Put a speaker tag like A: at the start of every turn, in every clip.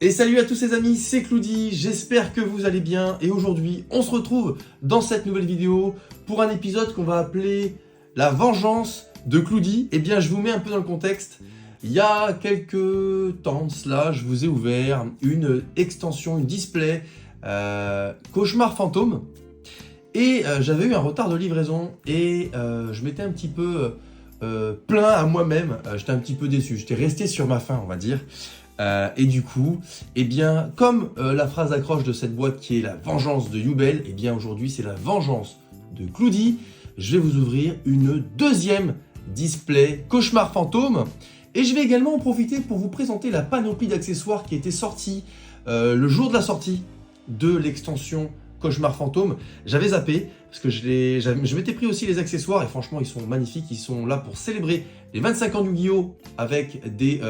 A: Et salut à tous les amis, c'est Cloudy, j'espère que vous allez bien et aujourd'hui on se retrouve dans cette nouvelle vidéo pour un épisode qu'on va appeler la vengeance de Cloudy. Eh bien je vous mets un peu dans le contexte, il y a quelques temps de cela je vous ai ouvert une extension, une display Cauchemar Fantôme et j'avais eu un retard de livraison et je m'étais un petit peu plaint à moi-même, j'étais un petit peu déçu, j'étais resté sur ma faim on va dire. Et du coup, eh bien, comme la phrase d'accroche de cette boîte qui est la vengeance de Yubel, eh bien aujourd'hui c'est la vengeance de Cloudy. Je vais vous ouvrir une deuxième display Cauchemar Fantôme. Et je vais également en profiter pour vous présenter la panoplie d'accessoires qui était sortie le jour de la sortie de l'extension Cauchemar Fantôme. J'avais zappé parce que je m'étais pris aussi les accessoires et franchement ils sont magnifiques. Ils sont là pour célébrer les 25 ans de Yu-Gi-Oh! Avec des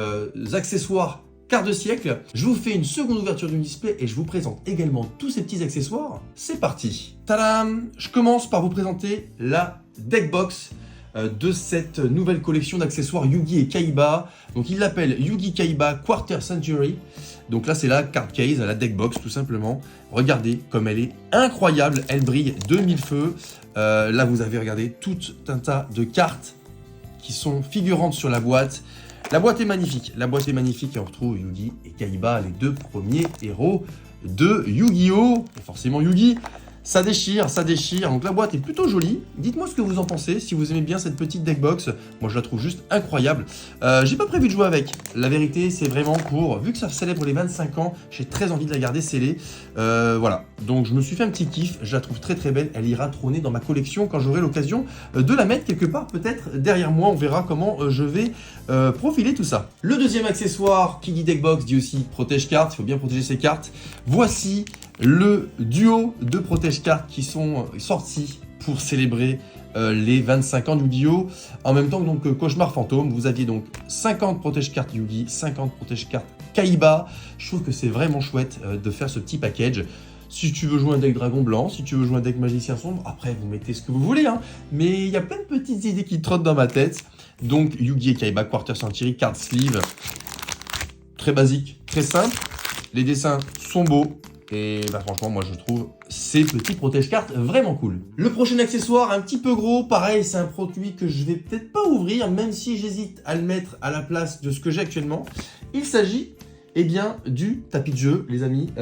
A: accessoires quart de siècle. Je vous fais une seconde ouverture du display et je vous présente également tous ces petits accessoires. C'est parti. Tadam! Je commence par vous présenter la deckbox de cette nouvelle collection d'accessoires Yugi et Kaiba. Donc il l'appelle Yugi Kaiba Quarter Century. Donc là c'est la card case, la deckbox tout simplement. Regardez comme elle est incroyable, elle brille de mille feux. Là vous avez regardé tout un tas de cartes qui sont figurantes sur la boîte. La boîte est magnifique et on retrouve Yugi et Kaiba, les deux premiers héros de Yu-Gi-Oh! Et forcément Yugi, ça déchire. Donc la boîte est plutôt jolie. Dites-moi ce que vous en pensez, si vous aimez bien cette petite deckbox. Moi je la trouve juste incroyable. J'ai pas prévu de jouer avec. La vérité c'est vraiment pour, vu que ça célèbre les 25 ans, j'ai très envie de la garder scellée. Voilà, donc je me suis fait un petit kiff, je la trouve très très belle. Elle ira trôner dans ma collection quand j'aurai l'occasion de la mettre quelque part peut-être derrière moi. On verra comment je vais profiler tout ça. Le deuxième accessoire qui dit deckbox dit aussi protège cartes. Il faut bien protéger ses cartes. Voici le duo de protège-cartes qui sont sortis pour célébrer les 25 ans de Yu-Gi-Oh! En même temps que donc Cauchemar Fantôme, vous aviez donc 50 protège-cartes Yugi, 50 protège-cartes Kaiba. Je trouve que c'est vraiment chouette de faire ce petit package. Si tu veux jouer un deck Dragon Blanc, si tu veux jouer un deck Magicien Sombre, après vous mettez ce que vous voulez, hein. Mais il y a plein de petites idées qui trottent dans ma tête. Donc Yugi et Kaiba Quarter Century, card sleeve, très basique, très simple. Les dessins sont beaux. Et bah franchement, moi je trouve ces petits protège-cartes vraiment cool. Le prochain accessoire, un petit peu gros, pareil, c'est un produit que je vais peut-être pas ouvrir, même si j'hésite à le mettre à la place de ce que j'ai actuellement. Il s'agit, eh bien, du tapis de jeu, les amis.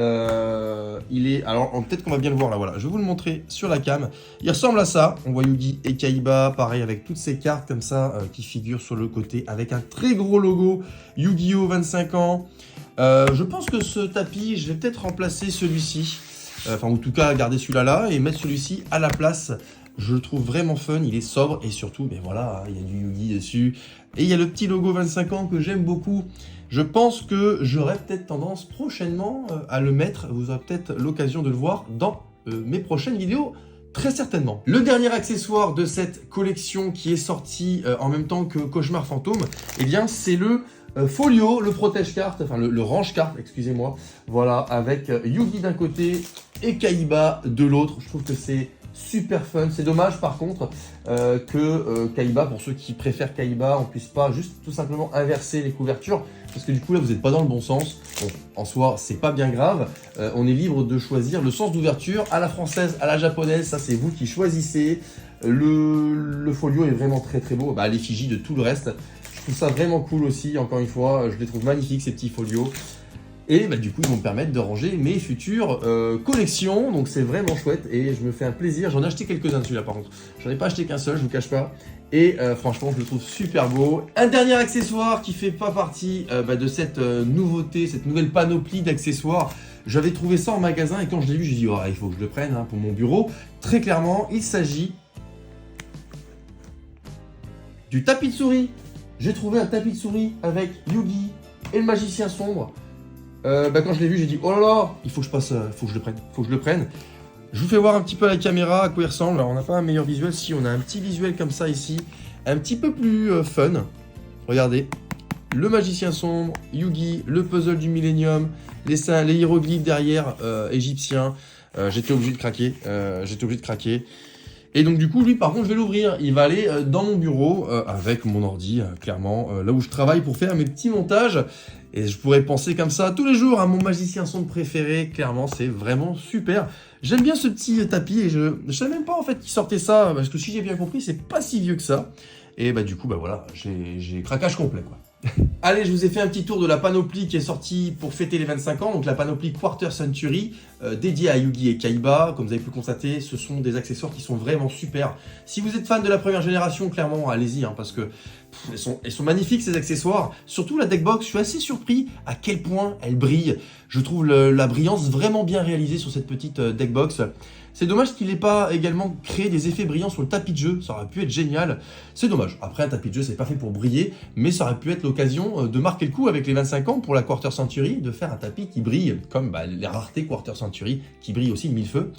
A: Il est, alors peut-être qu'on va bien le voir là, voilà. Je vais vous le montrer sur la cam. Il ressemble à ça. On voit Yugi et Kaiba, pareil, avec toutes ces cartes comme ça qui figurent sur le côté, avec un très gros logo Yu-Gi-Oh! 25 ans. Je pense que ce tapis, je vais peut-être remplacer celui-ci, enfin en tout cas garder celui-là là et mettre celui-ci à la place. Je le trouve vraiment fun, il est sobre et surtout, ben voilà, il y a du Yugi dessus. Et il y a le petit logo 25 ans que j'aime beaucoup. Je pense que j'aurai peut-être tendance prochainement à le mettre. Vous aurez peut-être l'occasion de le voir dans mes prochaines vidéos. Très certainement. Le dernier accessoire de cette collection qui est sorti en même temps que Cauchemar Fantôme, eh bien c'est le folio, le protège-carte, enfin le range-carte, excusez-moi. Voilà, avec Yugi d'un côté et Kaiba de l'autre. Je trouve que c'est super fun. C'est dommage par contre que Kaiba, pour ceux qui préfèrent Kaiba, on puisse pas juste tout simplement inverser les couvertures. Parce que du coup là vous n'êtes pas dans le bon sens. Bon, en soi c'est pas bien grave. On est libre de choisir le sens d'ouverture à la française, à la japonaise. Ça c'est vous qui choisissez. Le folio est vraiment très très beau. Bah, l'effigie de tout le reste. Je trouve ça vraiment cool aussi, encore une fois, je les trouve magnifiques ces petits folios. Et bah, du coup, ils vont me permettre de ranger mes futures collections. Donc c'est vraiment chouette et je me fais un plaisir. J'en ai acheté quelques-uns celui-là par contre. J'en ai pas acheté qu'un seul, je vous cache pas. Et franchement, je le trouve super beau. Un dernier accessoire qui fait pas partie de cette nouveauté, cette nouvelle panoplie d'accessoires. J'avais trouvé ça en magasin et quand je l'ai vu, j'ai dit oh, il faut que je le prenne pour mon bureau. Très clairement, il s'agit du tapis de souris. J'ai trouvé un tapis de souris avec Yugi et le Magicien Sombre. Quand je l'ai vu, j'ai dit oh là là, il faut que je passe, faut que je le prenne. Je vous fais voir un petit peu à la caméra à quoi il ressemble. Alors, on n'a pas un meilleur visuel, si on a un petit visuel comme ça ici, un petit peu plus fun. Regardez, le Magicien Sombre, Yugi, le puzzle du Millennium, les hiéroglyphes derrière égyptiens. J'étais obligé de craquer. Et donc du coup, lui par contre, je vais l'ouvrir. Il va aller dans mon bureau avec mon ordi, clairement, là où je travaille pour faire mes petits montages. Et je pourrais penser comme ça tous les jours à mon magicien sombre préféré. Clairement, c'est vraiment super. J'aime bien ce petit tapis et je savais même pas en fait qu'il sortait ça. Parce que si j'ai bien compris, c'est pas si vieux que ça. Et bah du coup, bah voilà, j'ai craquage complet quoi. Allez, je vous ai fait un petit tour de la panoplie qui est sortie pour fêter les 25 ans. Donc la panoplie Quarter Century, dédiée à Yugi et Kaiba. Comme vous avez pu le constater, ce sont des accessoires qui sont vraiment super. Si vous êtes fan de la première génération, clairement, allez-y, hein, parce que elles sont magnifiques ces accessoires. Surtout la deckbox, je suis assez surpris à quel point elle brille. Je trouve la brillance vraiment bien réalisée sur cette petite deckbox. C'est dommage qu'il n'ait pas également créé des effets brillants sur le tapis de jeu, ça aurait pu être génial. C'est dommage. Après, un tapis de jeu, c'est pas fait pour briller, mais ça aurait pu être l'occasion de marquer le coup avec les 25 ans pour la Quarter Century, de faire un tapis qui brille, comme les raretés Quarter Century, qui brillent aussi de mille feux.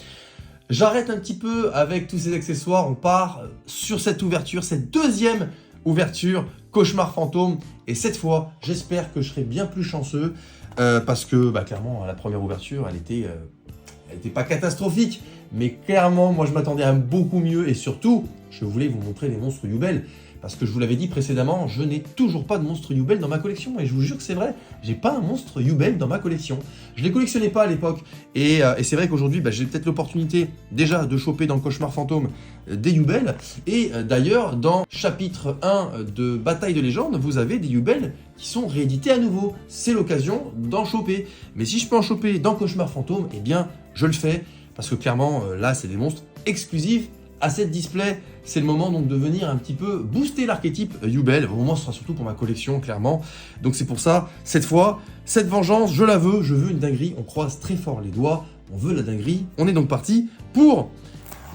A: J'arrête un petit peu avec tous ces accessoires, on part sur cette ouverture, cette deuxième ouverture, Cauchemar Fantôme, et cette fois, j'espère que je serai bien plus chanceux, parce que, clairement, la première ouverture, elle était pas catastrophique, mais clairement, moi je m'attendais à beaucoup mieux et surtout, je voulais vous montrer les monstres Yubel. Parce que je vous l'avais dit précédemment, je n'ai toujours pas de monstre Yubel dans ma collection. Et je vous jure que c'est vrai, j'ai pas un monstre Yubel dans ma collection. Je les collectionnais pas à l'époque. Et c'est vrai qu'aujourd'hui, j'ai peut-être l'opportunité déjà de choper dans le Cauchemar Fantôme des Yubel. Et d'ailleurs, dans chapitre 1 de Bataille de légende, vous avez des Yubel qui sont réédités à nouveau. C'est l'occasion d'en choper. Mais si je peux en choper dans Cauchemar Fantôme, eh bien, je le fais. Parce que clairement, là, c'est des monstres exclusifs à cette display. C'est le moment donc de venir un petit peu booster l'archétype Yubel. Au moment, ce sera surtout pour ma collection, clairement. Donc c'est pour ça, cette fois, cette vengeance, je la veux. Je veux une dinguerie. On croise très fort les doigts. On veut la dinguerie. On est donc parti pour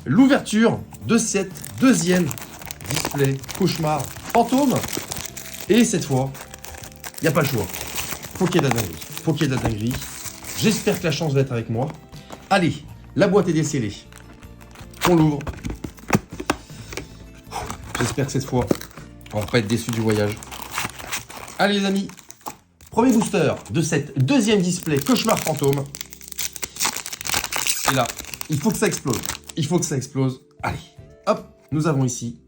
A: l'ouverture de cette deuxième display Cauchemar Fantôme. Et cette fois, il n'y a pas le choix. Faut qu'il y ait de la dinguerie. Faut qu'il y ait de la dinguerie. J'espère que la chance va être avec moi. Allez, la boîte est décellée. On l'ouvre. J'espère que cette fois, on va pas être déçu du voyage. Allez les amis, premier booster de cette deuxième display Cauchemar Fantôme. Et là, il faut que ça explose. Il faut que ça explose. Allez, hop, nous avons ici,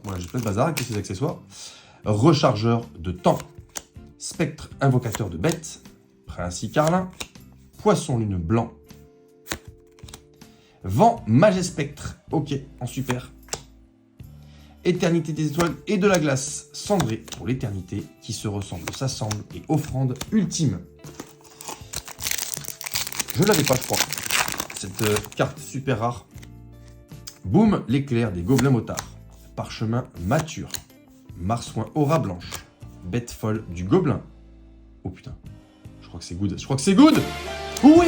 A: voilà, j'ai plein de bazar avec tous ces accessoires. Rechargeur de temps. Spectre invocateur de bêtes. Prince Carlin. Poisson lune blanc. Vent Magespectre, ok, en super. Éternité des étoiles et de la glace, cendrée pour l'éternité, qui se ressemble, s'assemble et offrande ultime. Je ne l'avais pas, je crois, cette carte super rare. Boum, l'éclair des gobelins motards. Parchemin mature. Marsouin aura blanche. Bête folle du gobelin. Oh putain, je crois que c'est good. Je crois que c'est good. Oui.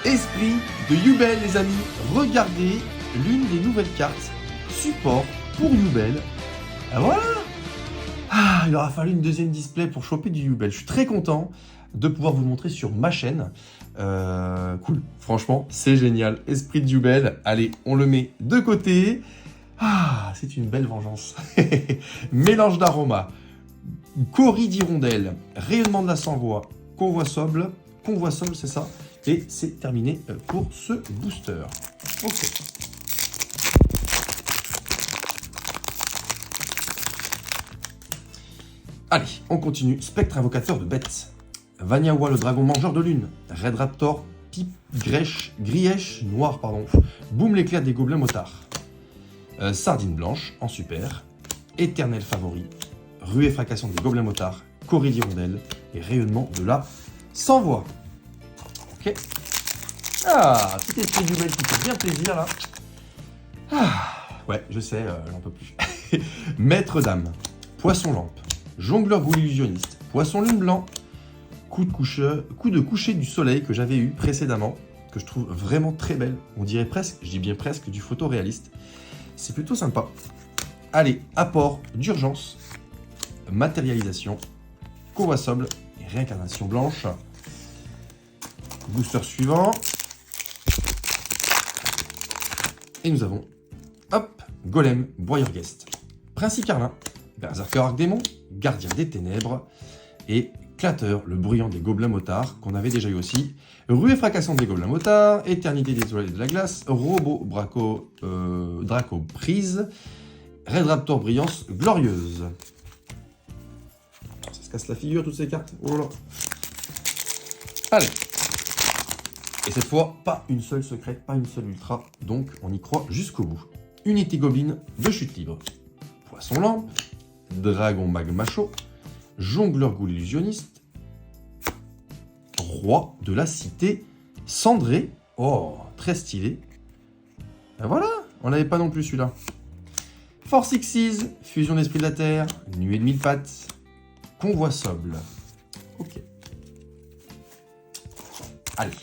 A: Esprit de Yubel, les amis. Regardez l'une des nouvelles cartes support pour Yubel. Ah, voilà. Ah, il aura fallu une deuxième display pour choper du Yubel. Je suis très content de pouvoir vous le montrer sur ma chaîne. Cool, franchement, c'est génial. Esprit de Yubel. Allez, on le met de côté. Ah, c'est une belle vengeance. Mélange d'aromas, coris d'hirondelle, rayonnement de la sans-voix, convoi soble, c'est ça. Et c'est terminé pour ce booster. Ok. Allez, on continue. Spectre invocateur de bêtes. Vanyawa, le dragon mangeur de lune. Red Raptor, Pipe, Grièche, noir, pardon. Boum, l'éclair des gobelins motards. Sardine blanche, en super. Éternel favori. Ruée fracassante des gobelins motards. Coris d'hirondelle. Et rayonnement de la sans-voix. Ok. Ah, petit esprit du Yubel qui fait bien plaisir là. Ah, ouais, je sais, j'en peux plus. Maître d'âme. Poisson lampe. Jongleur boule illusionniste. Poisson lune blanc. Coup de coucher du soleil que j'avais eu précédemment, que je trouve vraiment très belle. On dirait presque, je dis bien presque, du photoréaliste. C'est plutôt sympa. Allez, apport d'urgence, matérialisation, convoi soble et réincarnation blanche. Booster suivant. Et nous avons, hop, Golem, Boyerguest, Prince Carlin, Berserker Arc-Démon, Gardien des Ténèbres et Clatter, le bruyant des gobelins motards, qu'on avait déjà eu aussi. Ruée fracassante des gobelins motards, Éternité des étoiles et de la glace, Robot Draco Prise, Red Raptor Brillance Glorieuse. se casse la figure, toutes ces cartes. Oh là là. Allez. Et cette fois, pas une seule secrète, pas une seule ultra. Donc, on y croit jusqu'au bout. Unité Goblin de chute libre. Poisson lampe. Dragon magma chaud. Jongleur ghoul illusionniste. Roi de la cité cendrée. Oh, très stylé. Et voilà, on l'avait pas non plus celui-là. Force Xyz, fusion d'esprit de la terre, nuée de 1000 pattes, convoi Soble. Ok. Allez.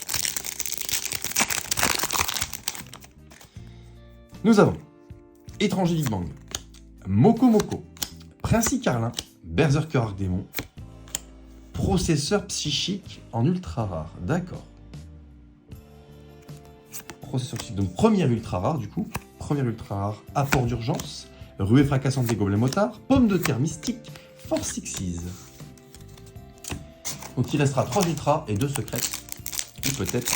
A: Nous avons Étranger Big Bang, Moko Moko, Princi Carlin, Berserker Arcdémon, Processeur psychique en ultra rare. D'accord. Processeur psychique, donc première ultra rare du coup. Première ultra rare, apport d'urgence, ruée fracassante des gobelins motards, pomme de terre mystique, Force Xyz. Donc il restera 3 ultras et 2 secrètes. Ou peut-être.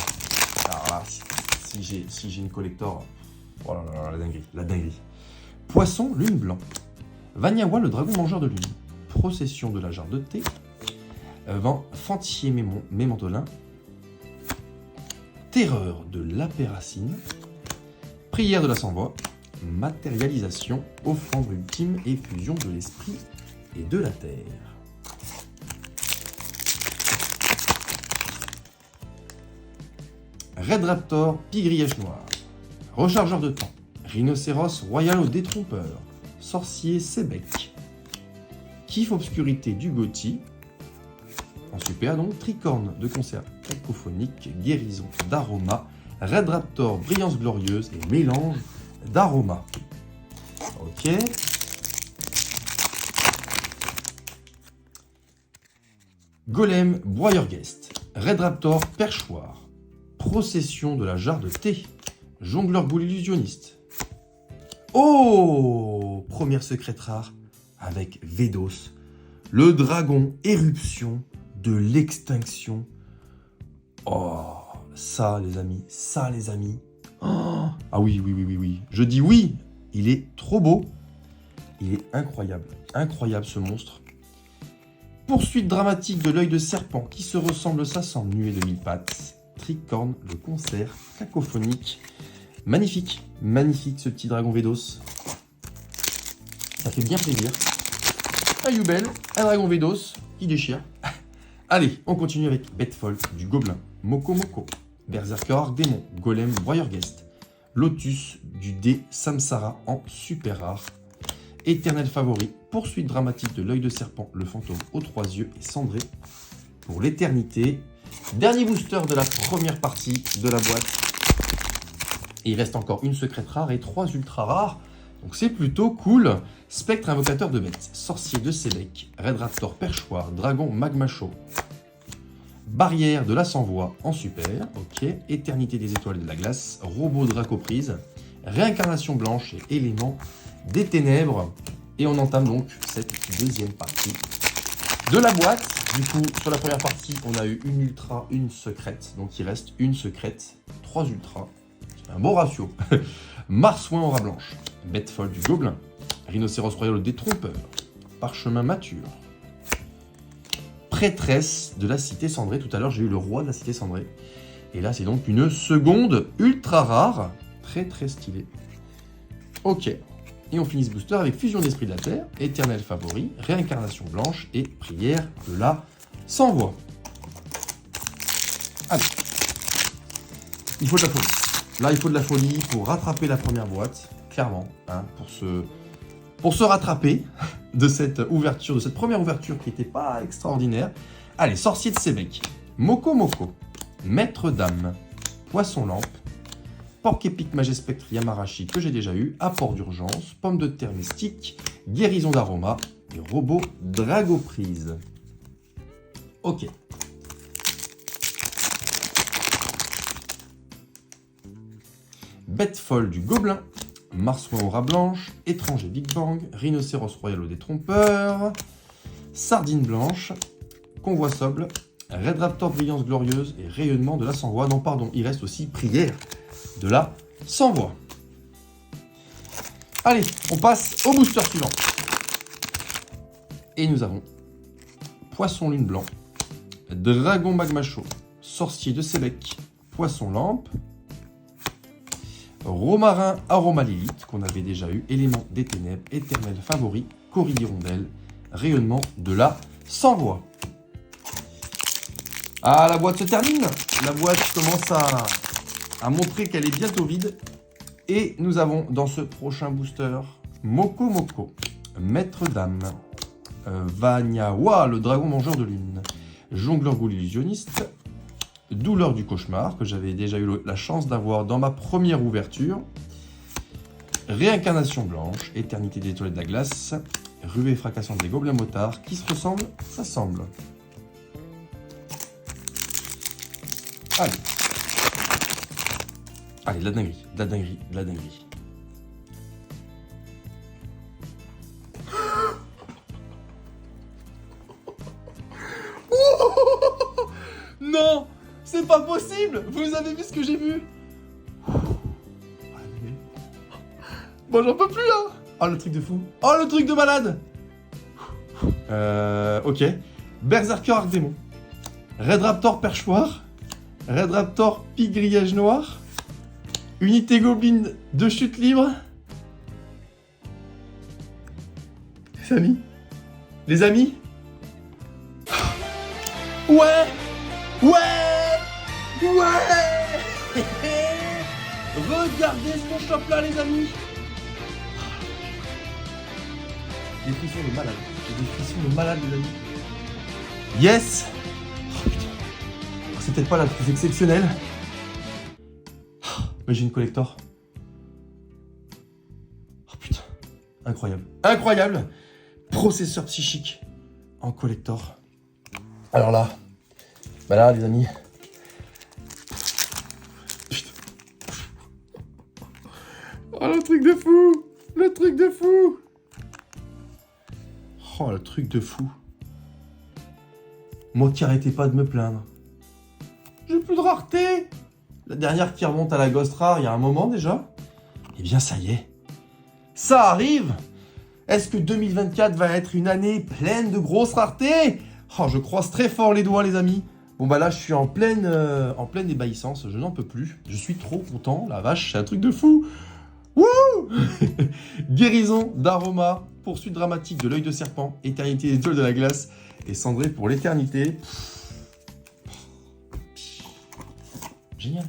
A: Alors là, si j'ai une collector. Oh là là, la dinguerie, la dinguerie. Poisson, lune blanc. Vanyawa, le dragon mangeur de lune. Procession de la jarre de thé. Fantier mémantolin. Terreur de l'apéracine. Prière de la sans-voix. Matérialisation, offrande ultime et fusion de l'esprit et de la terre. Red Raptor, Pigrièche noir. Rechargeur de temps. Rhinocéros royal au détrompeur. Sorcier Sébec. Kiff obscurité du Gothi. En super donc, tricorne de concert cacophonique, guérison d'aroma, Red Raptor, brillance glorieuse et mélange d'aroma. Ok. Golem, broyeur guest, Red Raptor, perchoir, procession de la jarre de thé, jongleur boule illusionniste. Oh, première secrète rare avec Vedos, le dragon éruption de l'extinction. Oh, ça les amis, ça les amis. Oh, ah oui, oui. Je dis oui, il est trop beau. Il est incroyable, incroyable ce monstre. Poursuite dramatique de l'œil de serpent qui se ressemble s'assemble, nuée de 1000 pattes. Tricorne, le concert cacophonique. Magnifique, magnifique ce petit dragon Vedos. Ça fait bien plaisir. Un Yubel, un dragon Vedos qui déchire. Allez, on continue avec Bête folle du gobelin, Moko Moko, Berserker Arcdémon, Golem Broyeur Guest, Lotus du dé Samsara en super rare, Éternel favori, poursuite dramatique de l'œil de serpent, le fantôme aux 3 yeux et cendré pour l'éternité. Dernier booster de la première partie de la boîte. Et il reste encore une secrète rare et 3 ultra rares. Donc c'est plutôt cool. Spectre invocateur de bêtes, sorcier de Sébec, Red Raptor perchoir, dragon magma chaud, barrière de la sans-voix en super, ok, éternité des étoiles et de la glace, robot dracoprise, réincarnation blanche et élément des ténèbres. Et on entame donc cette deuxième partie de la boîte. Du coup, sur la première partie, on a eu une ultra, une secrète. Donc il reste une secrète, 3 ultras. C'est un bon ratio. Marsouin aura blanche, Bête folle du gobelin, Rhinocéros royal au détrompeur, Parchemin mature, Prêtresse de la cité cendrée. Tout à l'heure, j'ai eu le roi de la cité cendrée. Et là, c'est donc une seconde ultra rare. Très, très stylée. Ok. Et on finit ce booster avec Fusion d'esprit de la terre, Éternel favori, Réincarnation blanche et Prière de la sans-voix. Allez. Il faut de la folie. Là, il faut de la folie pour rattraper la première boîte. Clairement. Hein, pour se rattraper de cette ouverture, de cette première ouverture qui n'était pas extraordinaire. Allez, sorcier de Sébec, Moko Moko, Maître d'âme, Poisson lampe, Porc épique Magespectre Yamarashi que j'ai déjà eu, apport d'urgence, pomme de terre mystique, guérison d'aroma et robot dragoprise. Ok. Bête folle du gobelin, Marsouin aura blanche, Étranger Big Bang, Rhinocéros royal au détrompeur, Sardine blanche, Convoi Soble, Red Raptor brillance glorieuse et rayonnement de la sans-voix. Non, pardon, il reste aussi Prière de la sans-voix. Allez, on passe au booster suivant. Et nous avons Poisson Lune Blanc, Dragon Magma Chaud, Sorcier de Sébec, Poisson Lampe, Romarin Aroma Lilith, qu'on avait déjà eu, Élément des Ténèbres, Éternel Favori, Coris d'Hirondelle, Rayonnement de la Sans-Voix. Ah, la boîte se termine. La boîte commence à montrer qu'elle est bientôt vide. Et nous avons dans ce prochain booster Moko Moko, Maître Dame, Vanyawa, le dragon mangeur de lune, Jongleur Ghoul illusionniste, Douleur du cauchemar, que j'avais déjà eu la chance d'avoir dans ma première ouverture, Réincarnation blanche, Éternité des étoiles de la glace, Ruée fracassante des gobelins motards, qui se ressemblent, s'assemblent. Allez. Allez, de la dinguerie, de la dinguerie, de la dinguerie. Non, c'est pas possible. Vous avez vu ce que j'ai vu? Bon, j'en peux plus, hein. Oh, le truc de fou. Oh, le truc de malade. Ok. Berserker Arc Démon. Red Raptor Perchoir. Red Raptor Pic Grillage Noir. Unité Goblin de chute libre. Les amis. Les amis. Ouais. Ouais. Ouais. Regardez ce qu'on chope là, les amis. Des frissons de malade. J'ai des frissons de malade, les amis. Yes. Oh putain. C'est peut-être pas la plus exceptionnelle. Mais j'ai une collector. Oh putain. Incroyable. Incroyable. Processeur psychique en collector. Alors là. Bah là, les amis. Putain. Oh, le truc de fou. Le truc de fou. Oh, le truc de fou. Moi qui arrêtais pas de me plaindre. J'ai plus de rareté. La dernière qui remonte à la Ghost Rare il y a un moment déjà. Eh bien, ça y est. Ça arrive. Est-ce que 2024 va être une année pleine de grosses raretés? Oh, je croise très fort les doigts, les amis. Bon, bah là, je suis en pleine ébahissance. Je n'en peux plus. Je suis trop content. La vache, c'est un truc de fou. Wouh. Guérison d'Aroma. Poursuite dramatique de l'œil de serpent. Éternité des étoiles de la glace. Et Cendré pour l'éternité. Génial.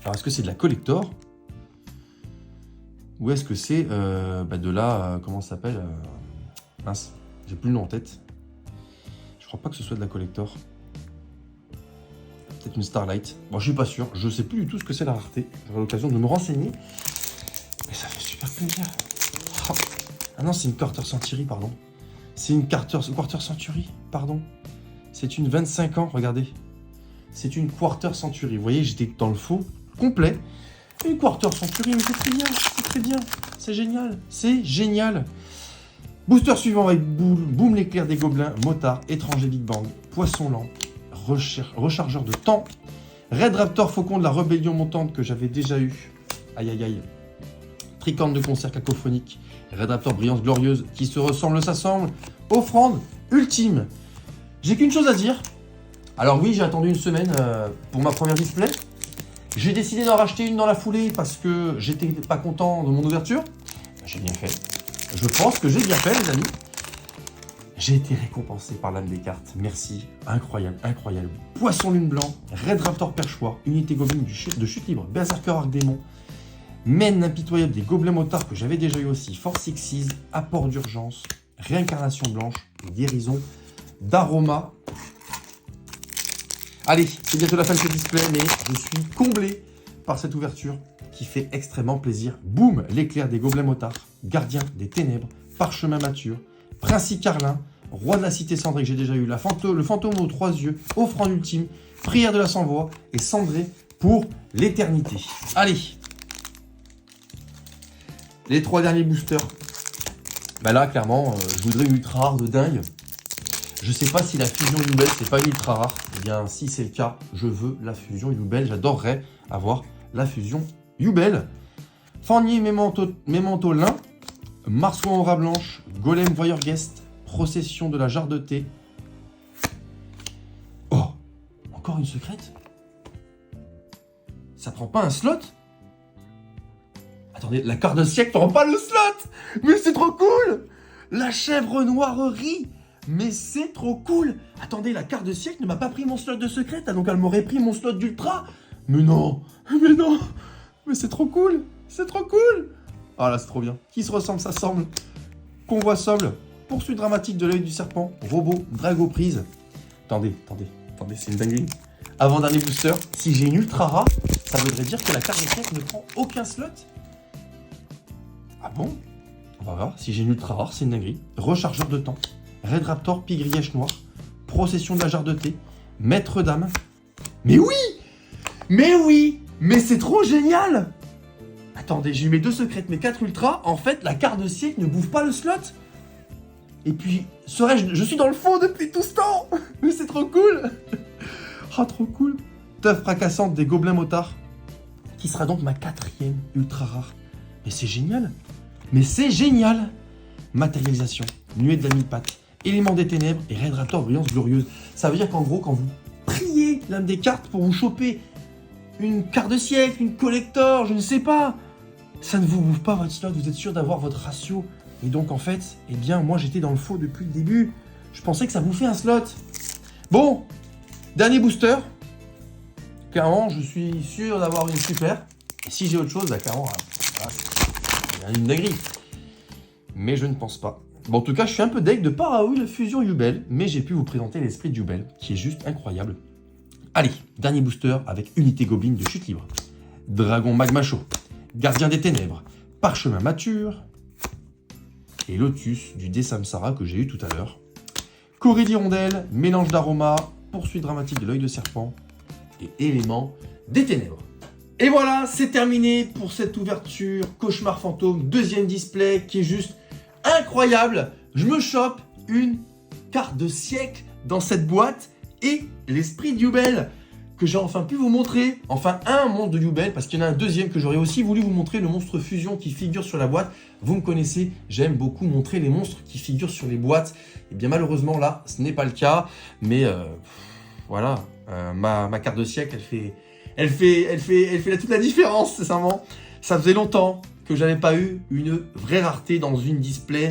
A: Alors, est-ce que c'est de la collector? Ou est-ce que c'est de la... comment ça s'appelle mince, j'ai plus le nom en tête. Je crois pas que ce soit de la collector. Peut-être une Starlight. Bon, je suis pas sûr. Je sais plus du tout ce que c'est la rareté. J'aurai l'occasion de me renseigner. Mais ça fait super plaisir. Oh. Ah non, c'est une Quarter Century, pardon. C'est une Quarter Century, pardon. C'est une 25 ans, regardez. C'est une Quarter Century. Vous voyez, j'étais dans le faux complet. Une Quarter Century, mais c'est très bien, c'est très bien. C'est génial, c'est génial. Booster suivant avec Boom l'éclair des gobelins, Motard, Étranger Big Bang, Poisson lent, Rechargeur de temps, Red Raptor Faucon de la Rébellion montante que j'avais déjà eu. Aïe aïe aïe. Tricorne de concert cacophonique, Red Raptor Brillance Glorieuse qui se ressemble, s'assemble. Offrande ultime. J'ai qu'une chose à dire. Alors oui, j'ai attendu une semaine pour ma première display. J'ai décidé d'en racheter une dans la foulée parce que j'étais pas content de mon ouverture. J'ai bien fait. Je pense que j'ai bien fait, les amis. J'ai été récompensé par l'âme des cartes. Merci. Incroyable, incroyable. Poisson Lune Blanc, Red Raptor Perchoir, Unité Goblin de chute libre, Berserker Arc Démon, Mène impitoyable des gobelins motards que j'avais déjà eu aussi, Force Exise, Apport d'urgence, Réincarnation blanche, Guérison d'Aroma. Allez, c'est bientôt la fin de ce display, mais je suis comblé par cette ouverture qui fait extrêmement plaisir. Boum, l'éclair des gobelins motards, Gardien des ténèbres, Parchemin mature, Principe Carlin, Roi de la cité cendrée que j'ai déjà eu, le fantôme aux trois yeux, Offrande ultime, Prière de la sans-voix et Cendré pour l'éternité. Allez, les trois derniers boosters. Bah là, clairement, je voudrais une ultra rare de dingue. Je sais pas si la fusion Yubel, c'est pas une ultra rare. Eh bien, si c'est le cas, je veux la fusion Yubel. J'adorerais avoir la fusion Yubel. Fornier Memento Lin, Marsouin Aura Blanche, Golem Voyeur Guest, Procession de la Jarre de Thé, encore une secrète? Ça prend pas un slot? Attendez, la carte de siècle prend pas le slot! Mais c'est trop cool! La chèvre noirerie! Mais c'est trop cool! Attendez, la carte de siècle ne m'a pas pris mon slot de secrète, donc elle m'aurait pris mon slot d'ultra! Mais non! Mais non! Mais c'est trop cool! C'est trop cool! Ah là, c'est trop bien. Qui se ressemble, ça semble. Convoi Soble, poursuite dramatique de l'œil du serpent, robot, drago prise. Attendez, c'est une dinguerie. Avant-dernier booster, si j'ai une ultra rare, ça voudrait dire que la carte de siècle ne prend aucun slot? Ah bon? On va voir. Si j'ai une ultra rare, c'est une dinguerie. Rechargeur de temps, Red Raptor, Pigrièche noir, procession de la jarre de thé, maître d'âme. Mais oui! Mais oui! Mais c'est trop génial! Attendez, j'ai eu mes 2 secrètes, mes 4 ultras. En fait, la carte de siècle ne bouffe pas le slot. Et puis, je suis dans le fond depuis tout ce temps. Mais c'est trop cool. Ah, trop cool. Teuf fracassante des gobelins motards, qui sera donc ma 4e ultra rare. Mais c'est génial. Mais c'est génial. Matérialisation, nuée de la mille-pattes, élément des ténèbres et Red Raptor brillance glorieuse. Ça veut dire qu'en gros, quand vous priez l'âme des cartes pour vous choper une carte de siècle, une collector, je ne sais pas, ça ne vous bouffe pas votre slot, vous êtes sûr d'avoir votre ratio. Et donc en fait, eh bien moi j'étais dans le faux depuis le début. Je pensais que ça bouffait un slot. Bon, dernier booster. Clairement, je suis sûr d'avoir une super. Et si j'ai autre chose, bah clairement, c'est une dinguerie. Mais je ne pense pas. Bon, en tout cas, je suis un peu deg de pas avoir eu la fusion Yubel, mais j'ai pu vous présenter l'esprit de Yubel, qui est juste incroyable. Allez, dernier booster avec unité gobeline de chute libre. Dragon magma chaud, gardien des ténèbres, parchemin mature et lotus du dé Samsara que j'ai eu tout à l'heure. Corée d'hirondelle, mélange d'aromas, poursuite dramatique de l'œil de serpent et élément des ténèbres. Et voilà, c'est terminé pour cette ouverture Cauchemar Fantôme, 2e display qui est juste incroyable. Je me chope une carte de siècle dans cette boîte et l'esprit de Yubel que j'ai enfin pu vous montrer, enfin un monstre de Yubel, parce qu'il y en a un deuxième que j'aurais aussi voulu vous montrer, le monstre fusion qui figure sur la boîte. Vous me connaissez, j'aime beaucoup montrer les monstres qui figurent sur les boîtes. Et bien malheureusement là, ce n'est pas le cas, mais voilà, ma carte de siècle, elle fait toute la différence, sincèrement. Ça faisait longtemps que j'avais pas eu une vraie rareté dans une display.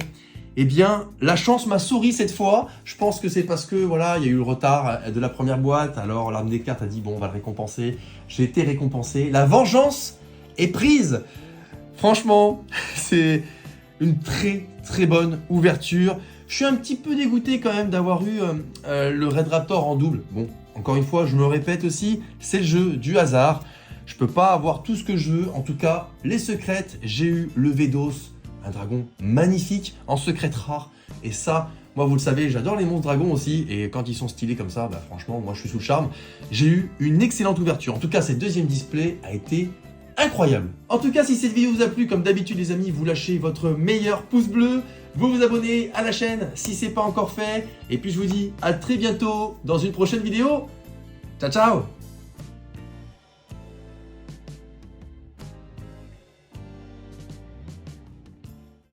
A: Eh bien, la chance m'a souri cette fois. Je pense que c'est parce que, voilà, il y a eu le retard de la première boîte. Alors, l'arme des cartes a dit, bon, on va le récompenser. J'ai été récompensé. La vengeance est prise. Franchement, c'est une très, très bonne ouverture. Je suis un petit peu dégoûté quand même d'avoir eu le Red Raptor en double. Bon, encore une fois, je me répète aussi, c'est le jeu du hasard. Je peux pas avoir tout ce que je veux. En tout cas, les secrètes, j'ai eu le Vedos, un dragon magnifique en secrète rare. Et ça, moi vous le savez, j'adore les monstres dragons aussi. Et quand ils sont stylés comme ça, bah franchement, moi je suis sous le charme. J'ai eu une excellente ouverture. En tout cas, cette 2e display a été incroyable. En tout cas, si cette vidéo vous a plu, comme d'habitude les amis, vous lâchez votre meilleur pouce bleu. Vous vous abonnez à la chaîne si ce n'est pas encore fait. Et puis je vous dis à très bientôt dans une prochaine vidéo. Ciao, ciao!